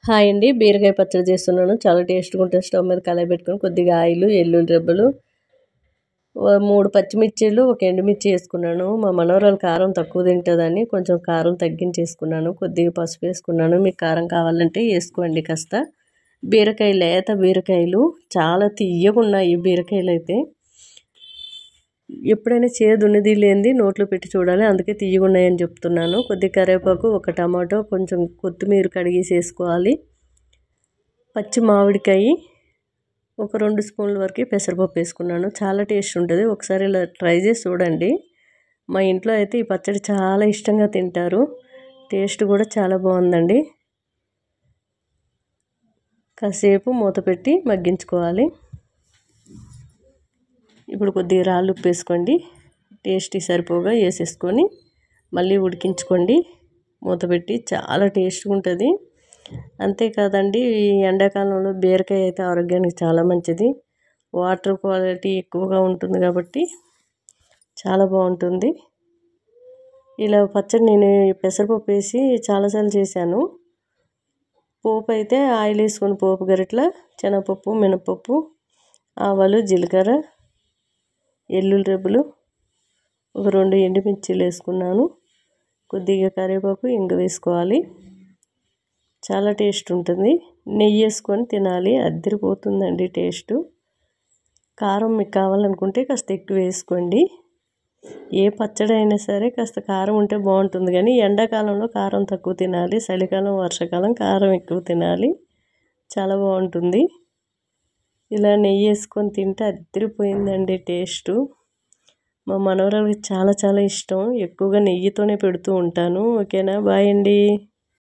Hi అండి. బీరకాయ పచ్చడి చేస్తున్నాను. చాలా టేస్ట్‌గా ఉంటుంది. స్టవ్ మీద కళాయి పెట్టుకొని కొద్దిగా ఆయిలు, ఎల్లుల్లి రెబ్బలు, 3 పచ్చిమిర్చీలు, ఒక ఎండుమిర్చి వేసుకున్నాను. మా మనవరాలు కారం తక్కువ తింటదని కొంచెం కారం తగ్గించేసుకున్నాను. కొద్దిగా పసుపు వేసుకున్నాను. మీకు కారం కావాలంటే వేసుకోండి కాస్త. లేత బీరకాయలు చాలా తియ్యగున్నాయి ఈ బీరకాయలైతే. ఎప్పుడైనా చేదున్నది లేనిది నోట్లో పెట్టి చూడాలి. అందుకే తియ్యగున్నాయని చెప్తున్నాను. కొద్దిగా కరివేపాకు, ఒక టమాటో, కొంచెం కొత్తిమీర కడిగేసి వేసుకోవాలి. పచ్చి మామిడికాయ, ఒక 2 స్పూన్ల వరకు పెసరపప్పు వేసుకున్నాను. చాలా టేస్ట్ ఉంటుంది. ఒకసారి ఇలా ట్రై చేసి చూడండి. మా ఇంట్లో అయితే ఈ పచ్చడి చాలా ఇష్టంగా తింటారు. టేస్ట్ కూడా చాలా బాగుందండి. కాసేపు మూత పెట్టి మగ్గించుకోవాలి. ఇప్పుడు కొద్దిగా రాళ్ళు ఉప్పు వేసుకోండి. టేస్ట్ సరిపోగా వేసేసుకొని మళ్ళీ ఉడికించుకోండి మూత పెట్టి. చాలా టేస్ట్గా ఉంటుంది. అంతేకాదండి, ఈ ఎండాకాలంలో బీరకాయ అయితే ఆరోగ్యానికి చాలా మంచిది. వాటర్ క్వాలిటీ ఎక్కువగా ఉంటుంది కాబట్టి చాలా బాగుంటుంది. ఇలా పచ్చడి నేను పెసరపప్పు వేసి చాలాసార్లు చేశాను. పోపు అయితే ఆయిల్ వేసుకొని పోపు గరిట్ల శనగపప్పు, మినపప్పు, ఆవాలు, జీలకర్ర, ఎల్లుల్లి రెబ్బలు, ఒక 2 ఎండుమిర్చీలు వేసుకున్నాను. కొద్దిగా కరివేపాకు, ఇంగు వేసుకోవాలి. చాలా టేస్ట్ ఉంటుంది. నెయ్యి వేసుకొని తినాలి. అద్దరిపోతుందండి టేస్ట్. కారం మీకు కావాలనుకుంటే కాస్త ఎక్కువ వేసుకోండి. ఏ పచ్చడి అయినా సరే కాస్త కారం ఉంటే బాగుంటుంది. కానీ ఎండాకాలంలో కారం తక్కువ తినాలి. చలికాలం, వర్షాకాలం కారం ఎక్కువ తినాలి. చాలా బాగుంటుంది. ఇలా నెయ్యి వేసుకొని తింటే అద్దరిపోయిందండి టేస్టు. మా మనవరాలకి చాలా చాలా ఇష్టం. ఎక్కువగా నెయ్యితోనే పెడుతూ ఉంటాను. ఓకేనా? బాయ్ అండి.